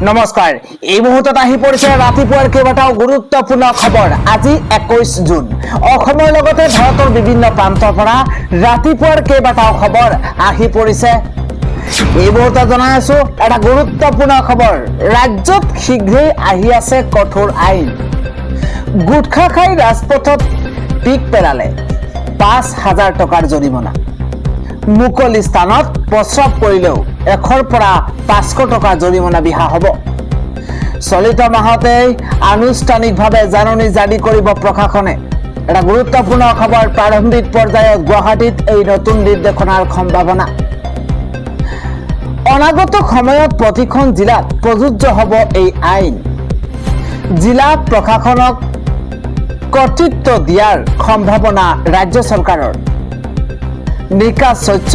নমস্কাৰ এই মুহূৰ্তত আহি পৰিছে ৰাতিপুৱাৰ কেইবাটাও গুৰুত্বপূৰ্ণ খবৰ। আজি 21 জুন। অসমৰ লগতে ভাৰতৰ বিভিন্ন প্ৰান্তৰ পৰা ৰাতিপুৱাৰ কেইবাটাও খবৰ আহি পৰিছে। এই মুহূৰ্তত জনাই আছো এটা গুৰুত্বপূৰ্ণ খবৰ। ৰাজ্যত শীঘ্ৰেই আহি আছে কঠোৰ আইন। গুটখা খাই ৰাজপথত পিক পেলালে ৫,০০০ টকাৰ জৰিমনা। মুকলি স্থানত প্ৰস্ৰাৱ কৰিলেও ১০০ৰ পৰা ৫০০ টকা জৰিমনা বিহা হ'ব। চলিত মাহতেই আনুষ্ঠানিকভাৱে জাননী জাৰি কৰিব প্ৰশাসনে। এটা গুৰুত্বপূৰ্ণ খবৰ। প্ৰাৰম্ভিক পৰ্যায়ত গুৱাহাটীত এই নতুন নিৰ্দেশনাৰ সম্ভাৱনা। অনাগত সময়ত প্ৰতিখন জিলাত প্ৰযোজ্য হ'ব এই আইন। জিলা প্ৰশাসনক কৰ্তৃত্ব দিয়াৰ সম্ভাৱনা ৰাজ্য চৰকাৰৰ। নিকাচ স্বচ্ছ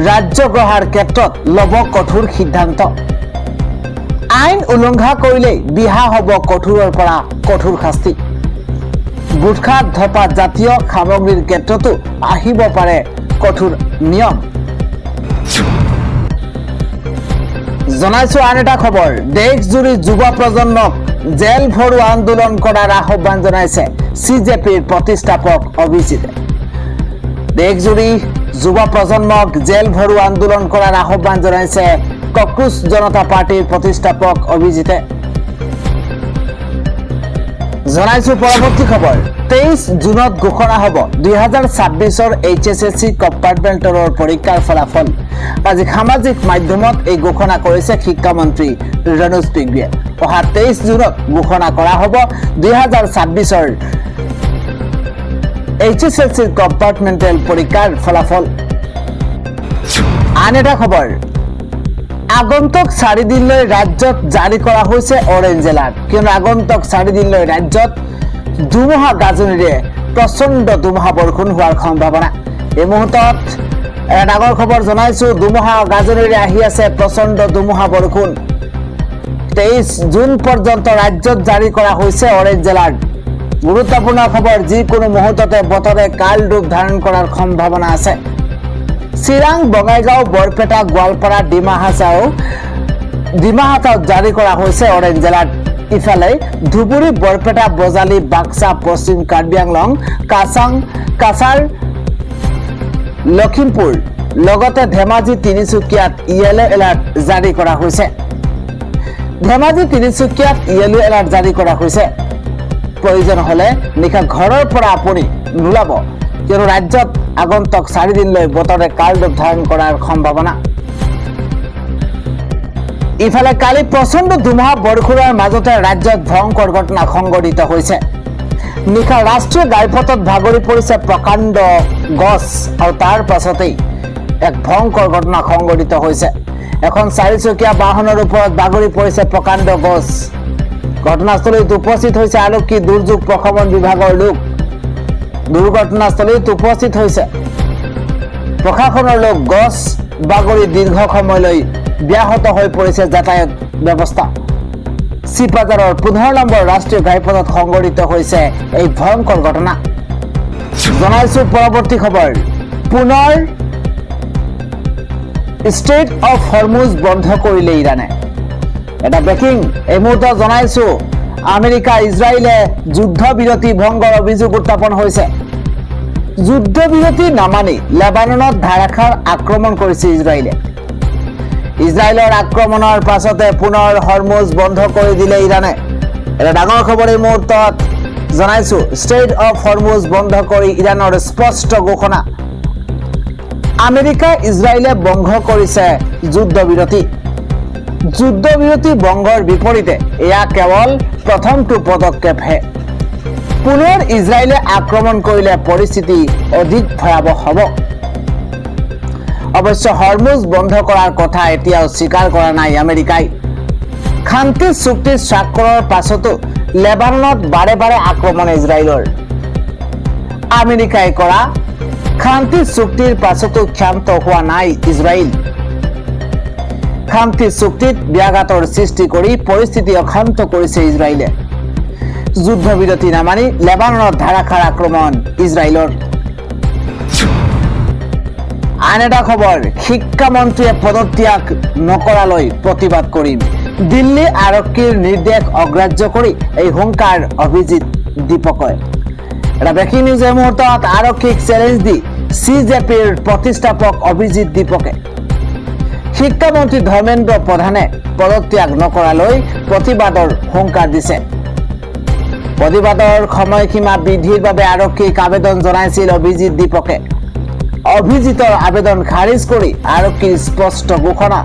ৰাজ্য গঢ়াৰ ক্ষেত্ৰত ল'ব কঠোৰ সিদ্ধান্ত। আইন উলংঘা কৰিলেই বিহা হ'ব কঠোৰৰ পৰা কঠোৰ শাস্তি। গুটখা ধঁপাত জাতীয় সামগ্ৰীৰ ক্ষেত্ৰতো আহিব পাৰে কঠোৰ নিয়ম। জনাইছো আন এটা খবৰ। দেশজুৰি যুৱ প্ৰজন্মক জেল ভৰোৱা আন্দোলন কৰাৰ আহ্বান জনাইছে CJPৰ প্ৰতিষ্ঠাপক অভিজিতে। দেশজুৰি যুৱ প্ৰজন্মক জেল ভৰোৱা আন্দোলন কৰাৰ আহ্বান জনাইছে কক্ৰোচ জনতা পাৰ্টিৰ প্ৰতিষ্ঠাপক অভিজিতে। জনাইছো পৰৱৰ্তী খবৰ। 23 জুনত ঘোষণা হ'ব 2026ৰ HSSC কম্পাৰ্টমেণ্টৰ পৰীক্ষাৰ ফলাফল। আজি সামাজিক মাধ্যমত এই ঘোষণা কৰিছে শিক্ষামন্ত্ৰী ৰণোজ পেগুৱে। অহা 23 জুনত ঘোষণা কৰা হ'ব 2026ৰ HSSC কম্পাৰ্টমেণ্টেল পৰীক্ষাৰ ফলাফল। আন এটা খবৰ। আগন্তুক 4 দিনলৈ ৰাজ্যত জাৰি কৰা হৈছে অৰেঞ্জ এলাৰ্ট। কিয়নো আগন্তুক 4 দিনলৈ ৰাজ্যত ধুমুহা গাজনিৰে প্ৰচণ্ড ধুমুহা বৰষুণ হোৱাৰ সম্ভাৱনা। এই মুহূৰ্তত এটা ডাঙৰ খবৰ জনাইছো। ধুমুহা গাজনিৰে আহি আছে প্ৰচণ্ড ধুমুহা বৰষুণ। 23 জুন পৰ্যন্ত ৰাজ্যত জাৰি কৰা হৈছে অৰেঞ্জ এলাৰ্ট। গুৰুত্বপূৰ্ণ খবৰ। যিকোনো মুহূৰ্ততে বতৰে কাল ৰূপ ধাৰণ কৰাৰ সম্ভাৱনা আছে। চিৰাং, বঙাইগাঁও, বৰপেটা, গোৱালপাৰা, ডিমা হাছাওত জাৰি কৰা হৈছে অৰেঞ্জ এলাৰ্ট। ইফালে ধুবুৰী, বৰপেটা, বজালী, বাক্সা, পশ্চিম কাৰ্বি আংলং, কাছাৰ, লখিমপুৰ লগতে ধেমাজি, তিনিচুকীয়াত য়েলো এলাৰ্ট জাৰি কৰা হৈছে। ধেমাজি, তিনিচুকীয়াত য়েলো এলাৰ্ট জাৰি কৰা হৈছে। প্ৰয়োজন হলে নিশা ঘৰৰ পৰা আপুনি নোলাব, কিয়নো ৰাজ্যত আগন্তুক 4 দিনলৈ বতৰে কাল ৰূপ ধাৰণ কৰাৰ সম্ভাৱনা। ইফালে কালি প্ৰচণ্ড ধুমুহা বৰষুণৰ মাজতে ৰাজ্যত ভয়ংকৰ ঘটনা সংঘটিত হৈছে। নিশা ৰাষ্ট্ৰীয় ঘাইপথত ভাগৰি পৰিছে প্ৰকাণ্ড গছ আৰু তাৰ পাছতেই এক ভয়ংকৰ ঘটনা সংঘটিত হৈছে। এখন 4চকীয়া বাহনৰ ওপৰত বাগৰি পৰিছে প্ৰকাণ্ড গছ। ঘটনাস্থলীত উপস্থিত হৈছে আৰক্ষী দুৰ্যোগ প্ৰশমন বিভাগৰ লোক। দুৰ্ঘটনাস্থলীত উপস্থিত হৈছে প্ৰশাসনৰ লোক। গছ বাগৰি দীৰ্ঘ সময়লৈ ব্যাহত হৈ পৰিছে যাতায়াত ব্যৱস্থা। চিপাঝাৰৰ 15 নম্বৰ ৰাষ্ট্ৰীয় ঘাইপথত সংঘটিত হৈছে এই ভয়ংকৰ ঘটনা। জনাইছো পৰৱৰ্তী খবৰ। পুনৰ ষ্ট্ৰেইট অফ হৰমুজ বন্ধ কৰিলে ইৰাণে। এটা ব্ৰেকিং এই মুহূৰ্তত জনাইছো। আমেৰিকা, ইজৰাইলে যুদ্ধবিৰতি ভংগৰ অভিযোগ উত্থাপন হৈছে। যুদ্ধবিৰতি নামানি লেবাননত ধাৰাসাৰ আক্ৰমণ কৰিছে ইজৰাইলে। ইজৰাইলৰ আক্ৰমণৰ পাছতে পুনৰ হৰমুজ বন্ধ কৰি দিলে ইৰাণে। এটা ডাঙৰ খবৰ এই মুহূৰ্তত জনাইছো। ষ্ট্ৰেইট অফ হৰমুজ বন্ধ কৰি ইৰাণৰ স্পষ্ট ঘোষণা। আমেৰিকা, ইজৰাইলে ভংগ কৰিছে যুদ্ধবিৰতি। যুদ্ধবিৰতি ভংগৰ বিপৰীতে এয়া কেৱল প্ৰথমটো পদক্ষেপহে। পুনৰ ইজৰাইলে আক্ৰমণ কৰিলে পৰিস্থিতি অধিক ভয়াৱহ হ'ব। অৱশ্যে হৰমুজ বন্ধ কৰাৰ কথা এতিয়াও স্বীকাৰ কৰা নাই আমেৰিকাই। শান্তি চুক্তি স্বাক্ষৰৰ পাছতো লেবাননত বাৰে বাৰে আক্ৰমণ ইজৰাইলৰ। আমেৰিকাই কৰা শান্তি চুক্তিৰ পাছতো ক্ষান্ত হোৱা নাই ইজৰাইল। শান্তি চুক্তিত ব্যাঘাতৰ সৃষ্টি কৰি পৰিস্থিতি অশান্ত কৰিছে ইজৰাইলে। যুদ্ধবিৰতি নামানি লেবাননত ধাৰাসাৰ আক্ৰমণ ইজৰাইলৰ। আন এটা খবৰ। শিক্ষামন্ত্ৰীয়ে পদত্যাগ নকৰালৈ প্ৰতিবাদ কৰিম। দিল্লী আৰক্ষীৰ নিৰ্দেশ অগ্ৰাহ্য কৰি এই হুংকাৰ অভিজিৎ দীপকে। এটা ব্ৰেকিং নিউজ এই মুহূৰ্তত আৰক্ষীক চেলেঞ্জ দি CJPৰ প্ৰতিষ্ঠাপক অভিজিৎ দীপকে শিক্ষামন্ত্ৰী ধৰ্মেন্দ্ৰ প্ৰধানে পদত্যাগ নকৰালৈ প্ৰতিবাদৰ হুংকাৰ দিছে। প্ৰতিবাদৰ সময়সীমা বৃদ্ধিৰ বাবে আৰক্ষীক আবেদন জনাইছিল অভিজিৎ দীপকে। অভিজিতৰ আবেদন খাৰিজ কৰি আৰক্ষীৰ স্পষ্ট ঘোষণা,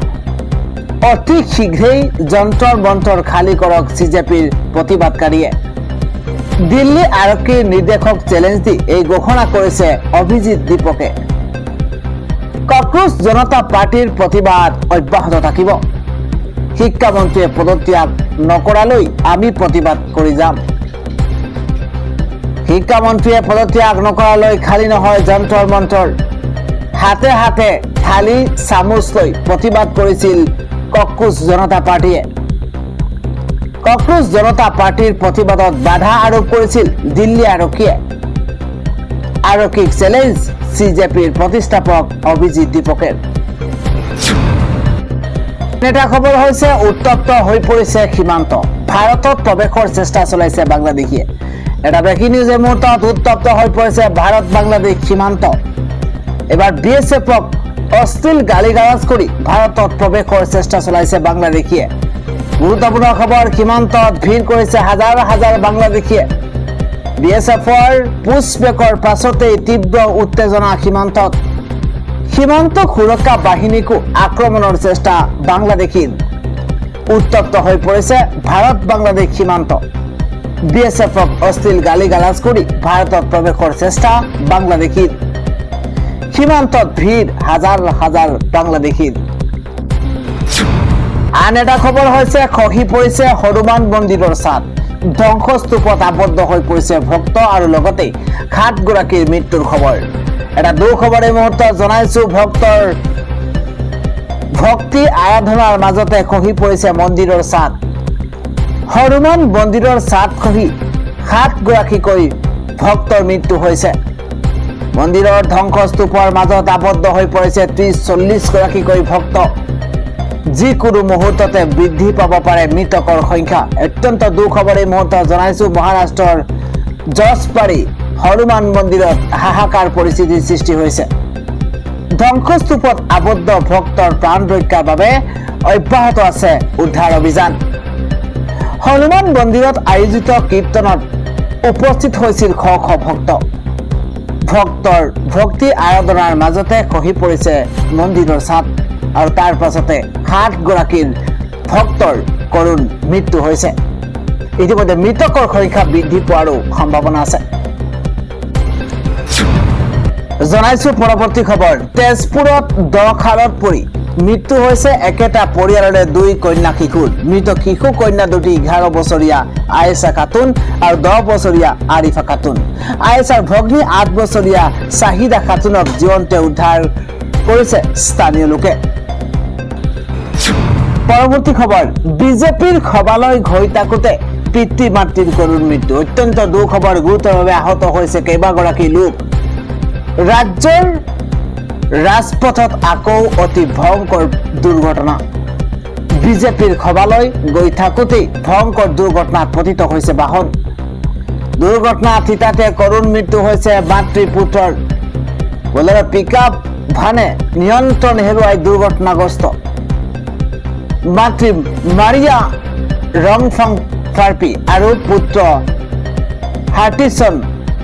অতি শীঘ্ৰেই যন্ত্ৰৰ মন্ত্ৰৰ খালী কৰক CJPৰ প্ৰতিবাদকাৰীয়ে। দিল্লী আৰক্ষীৰ নিৰ্দেশক চেলেঞ্জ দি এই ঘোষণা কৰিছে অভিজিৎ দীপকে। কক্ৰোচ জনতা পাৰ্টিৰ প্ৰতিবাদ অব্যাহত থাকিব। শিক্ষামন্ত্ৰীয়ে পদত্যাগ নকৰালৈ আমি প্ৰতিবাদ কৰি যাম। শিক্ষামন্ত্ৰীয়ে পদত্যাগ নকৰালৈ খালী নহয় যন্ত্ৰৰ মন্ত্ৰৰ। হাতে হাতে থালি চামুচ লৈ প্ৰতিবাদ কৰিছিল কক্ৰোচ জনতা পাৰ্টিয়ে। কক্ৰোচ জনতা পাৰ্টিৰ প্ৰতিবাদত বাধা আৰোপ কৰিছিল দিল্লী আৰক্ষীয়ে। আৰক্ষীক চেলেঞ্জ CJPৰ প্ৰতিষ্ঠাপক অভিজিৎ দীপকেৰ। এটা খবৰ হৈছে উত্তপ্ত হৈ পৰিছে সীমান্ত। ভাৰতত প্ৰৱেশৰ চেষ্টা চলাইছে বাংলাদেশীয়ে। এটা ব্ৰেকিং নিউজ এই মুহূৰ্তত উত্তপ্ত হৈ পৰিছে ভাৰত বাংলাদেশ সীমান্ত। এবাৰ BSFক অশ্লীল গালিগালাজ কৰি ভাৰতত প্ৰৱেশৰ চেষ্টা চলাইছে বাংলাদেশীয়ে। গুৰুত্বপূৰ্ণ খবৰ, সীমান্তত ভিৰ কৰিছে হাজাৰ হাজাৰ বাংলাদেশীয়ে। BSFৰ পুছবেকৰ পাছতেই তীব্ৰ উত্তেজনা সীমান্তত। সীমান্ত সুৰক্ষা বাহিনীকো আক্ৰমণৰ চেষ্টা বাংলাদেশীৰ। উত্তপ্ত হৈ পৰিছে ভাৰত বাংলাদেশ সীমান্ত। BSFক অশ্লীল গালিগালাজ কৰি ভাৰতত প্ৰৱেশৰ চেষ্টা বাংলাদেশীৰ। সীমান্তত ভিৰ হাজাৰ হাজাৰ বাংলাদেশীৰ। আন এটা খবৰ হৈছে খহি পৰিছে হনুমান মন্দিৰৰ ছাদ। ধ্বংসস্তূপত আবদ্ধ হৈ পৰিছে ভক্ত আৰু লগতে 7 গৰাকীৰ মৃত্যুৰ খবৰ। এটা দুখবৰ এই মুহূৰ্তত জনাইছো। ভক্তি আৰাধনাৰ মাজতে খহি পৰিছে মন্দিৰৰ ছাদ। হনুমান মন্দিৰৰ ছাদ খহি 7 গৰাকীকৈ ভক্তৰ মৃত্যু হৈছে। মন্দিৰৰ ধ্বংসস্তূপৰ মাজত আবদ্ধ হৈ পৰিছে 30-40 গৰাকীকৈ ভক্ত। যিকোনো মুহূৰ্ততে বৃদ্ধি পাব পাৰে মৃতকৰ সংখ্যা। অত্যন্ত দুখবৰ এই মুহূৰ্তত জনাইছো। মহাৰাষ্ট্ৰৰ জজপাৰী হনুমান মন্দিৰত হাহাকাৰ পৰিস্থিতিৰ সৃষ্টি হৈছে। ধ্বংসস্তূপত আবদ্ধ ভক্তৰ প্ৰাণ ৰক্ষাৰ বাবে অব্যাহত আছে উদ্ধাৰ অভিযান। হনুমান মন্দিৰত আয়োজিত কীৰ্তনত উপস্থিত হৈছিল শ শ ভক্ত। ভক্তৰ ভক্তি আৰাধনাৰ মাজতে খহি পৰিছে মন্দিৰৰ ছাদ আৰু তাৰ পাছতে 7 গৰাকীৰ ভক্তৰ কৰুণ মৃত্যু হৈছে। ইতিমধ্যে মৃতকৰ সংখ্যা বৃদ্ধি পোৱাৰো সম্ভাৱনা আছে। জনাইছো পৰৱৰ্তী খবৰ। তেজপুৰত দখালত পৰি মৃত্যু হৈছে একেটা পৰিয়ালৰে 2 কন্যা শিশুৰ। মৃত শিশু কন্যা দুটি 11 বছৰীয়া আয়েশা খাতুন আৰু 10 বছৰীয়া আৰিফা খাতুন। আয়েশাৰ ভগ্নী 8 বছৰীয়া চাহিদা খাতুনক জীৱন্তে উদ্ধাৰ কৰিছে স্থানীয় লোকে। পৰৱৰ্তী খবৰ, বিজেপিৰ সভালৈ গৈ থাকোতে পিতৃ মাতৃৰ কৰুণ মৃত্যু। অত্যন্ত দুখবৰ, গুৰুতৰভাৱে আহত হৈছে কেইবাগৰাকী লোক। ৰাজ্যৰ ৰাজপথত আকৌ অতি ভয়ংকৰ দুৰ্ঘটনা। বিজেপিৰ সভালৈ গৈ থাকোতেই ভয়ংকৰ দুৰ্ঘটনাত পতিত হৈছে বাহন। দুৰ্ঘটনা থিতাতে কৰুণ মৃত্যু হৈছে মাতৃ পুত্ৰৰ। বলেৰো পিকআপ ভানে নিয়ন্ত্ৰণ হেৰুৱাই দুৰ্ঘটনাগ্ৰস্ত। মাতৃ মাৰিয়া ৰংফাং ফাৰ্পি আৰু পুত্ৰ হাৰ্টিছন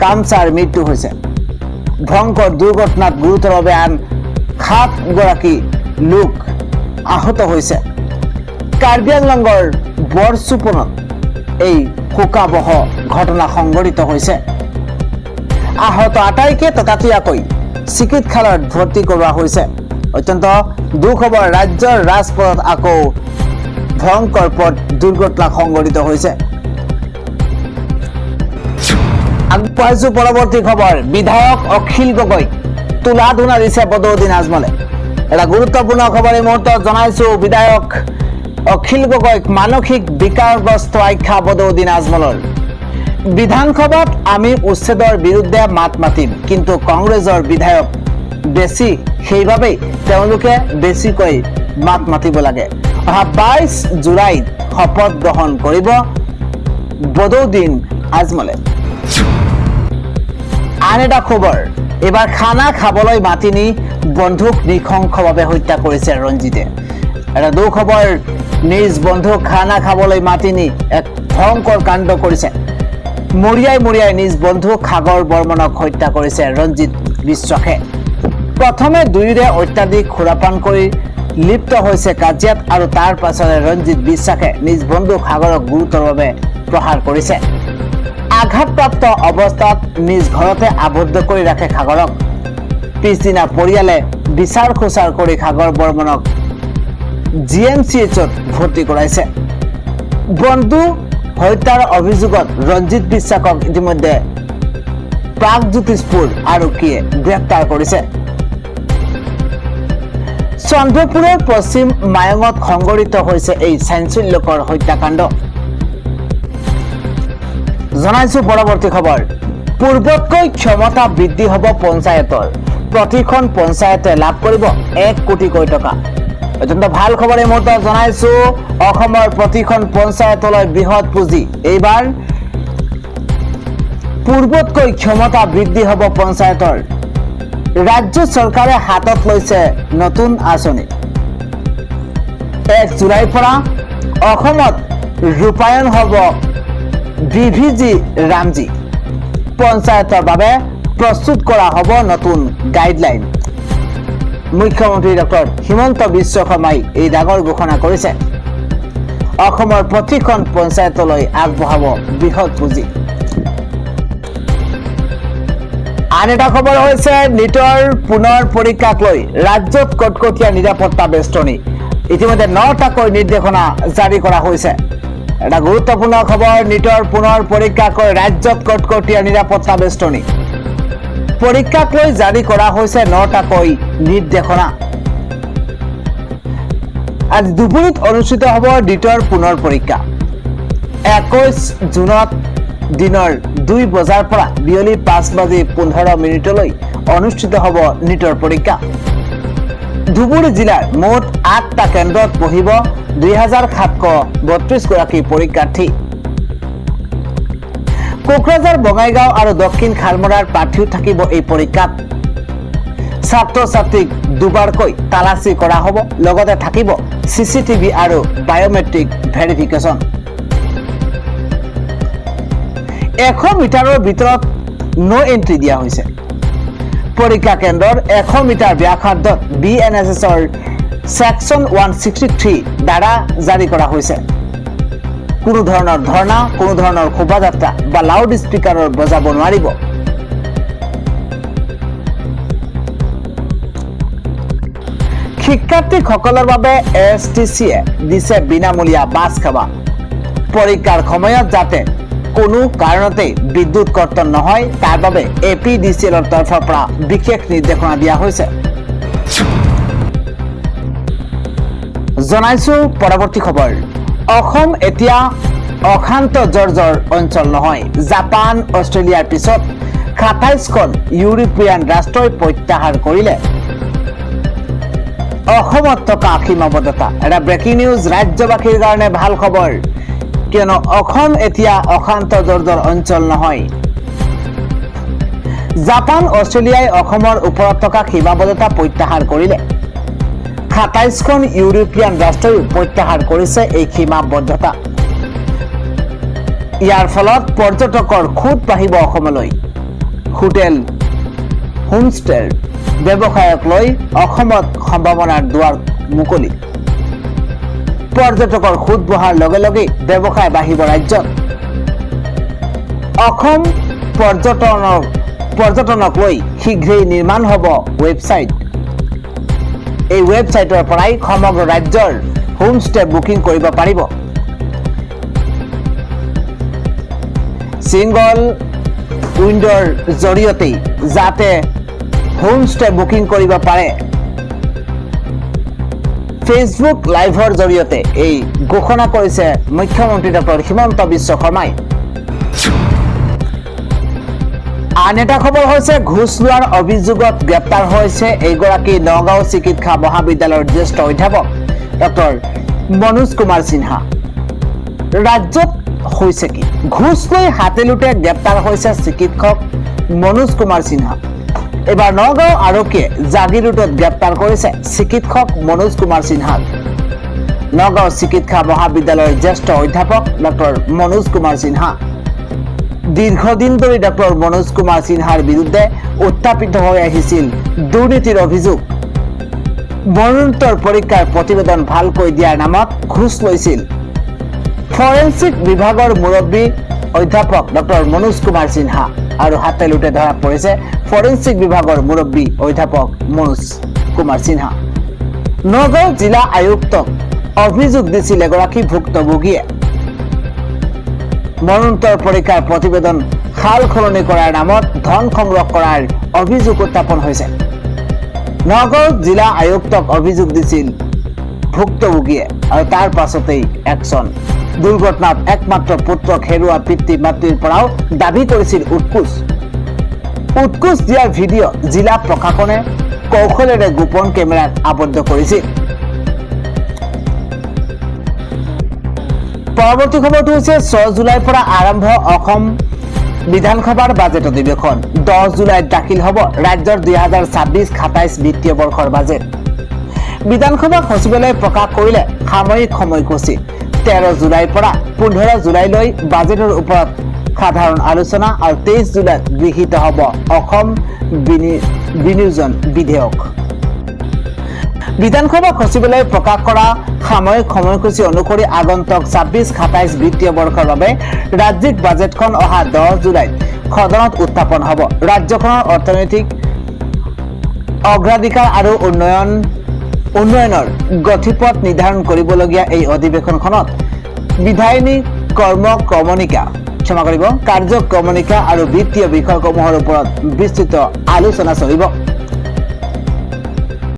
কামচাৰ মৃত্যু হৈছে। ভয়ংকৰ দুৰ্ঘটনাত গুৰুতৰভাৱে আন 7 গৰাকী লোক আহত হৈছে। কাৰ্বি আংলঙৰ বৰচুপনত এই শোকাবহ ঘটনা সংঘটিত হৈছে। আহত আটাইকে ততাতৈয়াকৈ চিকিৎসালয়ত ভৰ্তি কৰোৱা হৈছে। অত্যন্ত দুখবৰ, ৰাজ্যৰ ৰাজপথত আকৌ ভয়ংকৰ পথ দুৰ্ঘটনা সংঘটিত হৈছে। আগবাঢ়িছো পৰৱৰ্তী খবৰ। বিধায়ক অখিল গগৈ তোলা ধুনা দিছে বদৰুদ্দিন আজমলে। এটা গুৰুত্বপূৰ্ণ খবৰ এই মুহূৰ্তত জনাইছো। বিধায়ক অখিল গগৈক মানসিক বিকাৰগ্ৰস্ত আখ্যা বদৰুদ্দিন আজমলৰ। বিধানসভাত আমি উচ্ছেদৰ বিৰুদ্ধে মাত মাতিম, কিন্তু কংগ্ৰেছৰ বিধায়ক বেছি, সেইবাবেই তেওঁলোকে বেছিকৈ মাত মাতিব লাগে। অহা 22 জুলাইত শপত গ্ৰহণ কৰিব বদৰুদ্দিন আজমলে। আন এটা খবৰ, এবাৰ খানা খাবলৈ মাতি নি বন্ধুক নৃশংসভাৱে হত্যা কৰিছে ৰঞ্জিতে। এটা দুখবৰ, নিজ বন্ধুক খানা খাবলৈ মাতি নি এক ভয়ংকৰ কাণ্ড কৰিছে। মৰিয়াই নিজ বন্ধু সাগৰ বৰ্মনক হত্যা কৰিছে ৰঞ্জিত বিশ্বাসে। প্ৰথমে দুয়োৰে অত্যাধিক সুৰাপান কৰি লিপ্ত হৈছে কাজিয়াত আৰু তাৰ পাছতে ৰঞ্জিত বিশ্বাসে নিজ বন্ধু সাগৰক গুৰুতৰভাৱে প্ৰহাৰ কৰিছে। আঘাতপ্ৰাপ্ত অৱস্থাত নিজ ঘৰতে আবদ্ধ কৰি ৰাখে সাগৰক। পিছদিনা পৰিয়ালে বিচাৰ খোচাৰ কৰি সাগৰ বৰ্মনক GMCHত ভৰ্তি কৰাইছে। বন্ধু হত্যাৰ অভিযোগত ৰঞ্জিত বিশ্বাসক ইতিমধ্যে প্ৰাগজ্যোতিষপুৰ আৰক্ষীয়ে গ্ৰেপ্তাৰ কৰিছে। চন্দ্ৰপুৰৰ পশ্চিম মায়ঙত সংঘটিত হৈছে এই চাঞ্চল্যকৰ হত্যাকাণ্ড। জনাইছো পৰৱৰ্তী খবৰ, পূৰ্বতকৈ ক্ষমতা বৃদ্ধি হ'ব পঞ্চায়তৰ। প্ৰতিখন পঞ্চায়তে লাভ কৰিব 1 কোটিকৈ টকা। অত্যন্ত ভাল খবৰ এই মুহূৰ্তত জনাইছো। অসমৰ প্ৰতিখন পঞ্চায়তলৈ বৃহৎ পুঁজি। এইবাৰ পূৰ্বতকৈ ক্ষমতা বৃদ্ধি হ'ব পঞ্চায়তৰ। ৰাজ্য চৰকাৰে হাতত লৈছে নতুন আঁচনি। 1 জুলাইৰ পৰা অসমত ৰূপায়ণ হ'ব BVG ৰামজী। পঞ্চায়তৰ বাবে প্ৰস্তুত কৰা হ'ব নতুন গাইডলাইন। মুখ্যমন্ত্ৰী ডক্টৰ হিমন্ত বিশ্ব শৰ্মাই এই ডাঙৰ ঘোষণা কৰিছে। অসমৰ প্ৰতিখন পঞ্চায়তলৈ আগবঢ়াব বৃহৎ পুঁজি। আন এটা খবৰ হৈছে নিটৰ পুনৰ পৰীক্ষাক লৈ ৰাজ্যত কটকটীয়া নিৰাপত্তা বেষ্টনী। ইতিমধ্যে 9টাকৈ নিৰ্দেশনা জাৰি কৰা হৈছে। এটা গুৰুত্বপূৰ্ণ খবৰ, নিটৰ পুনৰ পৰীক্ষাক লৈ ৰাজ্যত কটকটীয়া নিৰাপত্তা বেষ্টনী। পৰীক্ষাক লৈ জাৰি কৰা হৈছে 9টাকৈ নিৰ্দেশনা। আজি দুপুৰীত অনুষ্ঠিত হ'ব নিটৰ পুনৰ পৰীক্ষা। 21 জুনত দিনৰ 2 বজাৰ পৰা বিয়লি 5:15 অনুষ্ঠিত হ'ব নিটৰ পৰীক্ষা। ধুবুৰী জিলাৰ মুঠ 8টা কেন্দ্ৰত বহিব 2732 গৰাকী পৰীক্ষাৰ্থী। কোকৰাঝাৰ, বঙাইগাঁও আৰু দক্ষিণ খালমৰাৰ প্ৰাৰ্থীও থাকিব এই পৰীক্ষাত। ছাত্ৰ ছাত্ৰীক দুবাৰকৈ তালাচী কৰা হ'ব। লগতে থাকিব CCTV আৰু বায়োমেট্ৰিক ভেৰিফিকেশ্যন। 100 মিটাৰৰ ভিতৰত নো এন্ট্ৰি দিয়া হৈছে। পৰীক্ষা কেন্দ্ৰৰ 100 মিটাৰ ব্যাসাৰ্ধত BNSSৰ ছেকশ্যন 163 দ্বাৰা জাৰি কৰা হৈছে। কোনো ধৰণৰ ধৰ্ণা, কোনো ধৰণৰ শোভাযাত্ৰা বা লাউড স্পিকাৰৰ বজাব নোৱাৰিব। শিক্ষাৰ্থীসকলৰ বাবে STCয়ে দিছে বিনামূলীয়া বাছ সেৱা। পৰীক্ষাৰ সময়ত যাতে কোনো কাৰণতে বিদ্যুৎ কৰ্তন নহয় তাৰ বাবে APDCLৰ তৰফৰ পৰা বিশেষ নিৰ্দেশনা দিয়া হৈছে। জনাইছো পৰৱৰ্তী খবৰ, অসম এতিয়া অশান্ত জৰ্জৰ অঞ্চল নহয়। জাপান, অষ্ট্ৰেলিয়াৰ পিছত 27খন ইউৰোপীয়ান ৰাষ্ট্ৰই প্ৰত্যাহাৰ কৰিলে অসমত থকা সীমাবদ্ধতা। এটা ব্ৰেকিং নিউজ, ৰাজ্যবাসীৰ কাৰণে ভাল খবৰ, কিয়নো অসম এতিয়া অশান্ত জৰ্জৰ অঞ্চল নহয়। জাপান, অষ্ট্ৰেলিয়াই অসমৰ ওপৰত থকা সীমাবদ্ধতা প্ৰত্যাহাৰ কৰিলে। 27খন ইউৰোপীয়ান ৰাষ্ট্ৰই প্ৰত্যাহাৰ কৰিছে এই সীমাবদ্ধতা। ইয়াৰ ফলত পৰ্যটকৰ খুঁত বাঢ়িব অসমলৈ। হোটেল, হোমষ্টেৰ ব্যৱসায়ক লৈ অসমত সম্ভাৱনাৰ দুৱাৰ মুকলি। পৰ্যটকৰ খুঁত বঢ়াৰ লগে লগে ব্যৱসায় বাঢ়িব ৰাজ্যত। অসম পৰ্যটনক লৈ শীঘ্ৰেই নিৰ্মাণ হ'ব ৱেবছাইট। এই ৱেবছাইটৰ পৰাই সমগ্ৰ ৰাজ্যৰ হোমষ্টে বুকিং কৰিব পাৰিব। ছিংগল উইণ্ডৰ জৰিয়তে যাতে হোমষ্টে বুকিং কৰিব পাৰে। ফেচবুক লাইভৰ জৰিয়তে এই ঘোষণা কৰিছে মুখ্যমন্ত্ৰী ডক্টৰ হিমন্ত বিশ্ব শৰ্মাই। আন এটা খবৰ হৈছে ঘুষ লোৱাৰ অভিযোগত গ্ৰেপ্তাৰ হৈছে এইগৰাকী নগাঁও চিকিৎসা মহাবিদ্যালয়ৰ জ্যেষ্ঠ অধ্যাপক ডক্টৰ মনোজ কুমাৰ সিনহা। ৰাজ্যত হৈছে কি? ঘুষ লৈ হাতে লুটে গ্ৰেপ্তাৰ হৈছে চিকিৎসক মনোজ কুমাৰ সিনহা। এবাৰ নগাঁও আৰক্ষীয়ে জাগিৰোডত গ্ৰেপ্তাৰ কৰিছে চিকিৎসক মনোজ কুমাৰ সিনহাক। নগাঁও চিকিৎসা মহাবিদ্যালয়ৰ জ্যেষ্ঠ অধ্যাপক ডক্টৰ মনোজ কুমাৰ সিনহা। দীৰ্ঘদিন ধৰি ডক্টৰ মনোজ কুমাৰ সিনহাৰ বিৰুদ্ধে উত্থাপিত হৈ আহিছিল দুৰ্নীতিৰ অভিযোগ। মৰণোত্তৰ পৰীক্ষাৰ প্ৰতিবেদন ভালকৈ দিয়াৰ নামত ঘুষ লৈছিল ফৰেনচিক বিভাগৰ মুৰব্বী অধ্যাপক ডক্টৰ মনোজ কুমাৰ সিনহা আৰু হাতে লুটে ধৰা পৰিছে ফৰেনচিক বিভাগৰ মুৰব্বী অধ্যাপক মনোজ কুমাৰ সিনহা। নগাঁও জিলা আয়ুক্তক অভিযোগ দিছিল এগৰাকী ভুক্তভোগীয়ে। মৰণোত্তৰ পৰীক্ষাৰ প্ৰতিবেদন সাল সলনি কৰাৰ নামত ধন সংগ্ৰহ কৰাৰ অভিযোগ উত্থাপন হৈছে। নগাঁও জিলা আয়ুক্তক অভিযোগ দিছিল ভুক্তভোগীয়ে আৰু তাৰ পাছতেই একচন। দুৰ্ঘটনাত একমাত্ৰ পুত্ৰক হেৰুওৱা পিতৃ মাতৃৰ পৰাও দাবী কৰিছিল উৎকোচ। উৎকোচ দিয়াৰ ভিডিঅ' জিলা প্ৰশাসনে কৌশলেৰে গোপন কেমেৰাত আবদ্ধ কৰিছিল। পৰৱৰ্তী খবৰটো হৈছে 6 জুলাইৰ পৰা আৰম্ভ অসম বিধানসভাৰ বাজেট অধিৱেশন। 10 জুলাইত দাখিল হ'ব ৰাজ্যৰ 2026-27 বিত্তীয় বৰ্ষৰ বাজেট। বিধানসভা সচিবালয়ে প্ৰকাশ কৰিলে সাময়িক সময়সূচী। 13 জুলাইৰ পৰা 15 জুলাইলৈ বাজেটৰ ওপৰত সাধাৰণ আলোচনা আৰু 23 জুলাইত গৃহীত হ'ব অসম বিনিয়োজন বিধেয়ক। বিধানসভা সচিবালয়ে প্ৰকাশ কৰা সাময়িক সময়সূচী অনুসৰি আগন্তুক 26-27 বিত্তীয় বৰ্ষৰ বাবে ৰাজ্যিক বাজেটখন অহা 10 জুলাইত সদনত উত্থাপন হ'ব। ৰাজ্যখনৰ অৰ্থনৈতিক অগ্ৰাধিকাৰ আৰু উন্নয়নৰ গতিপথ নিৰ্ধাৰণ কৰিবলগীয়া এই অধিৱেশনখনত কাৰ্যক্ৰমণিকা আৰু বিত্তীয় বিষয়সমূহৰ ওপৰত বিস্তৃত আলোচনা চলিব।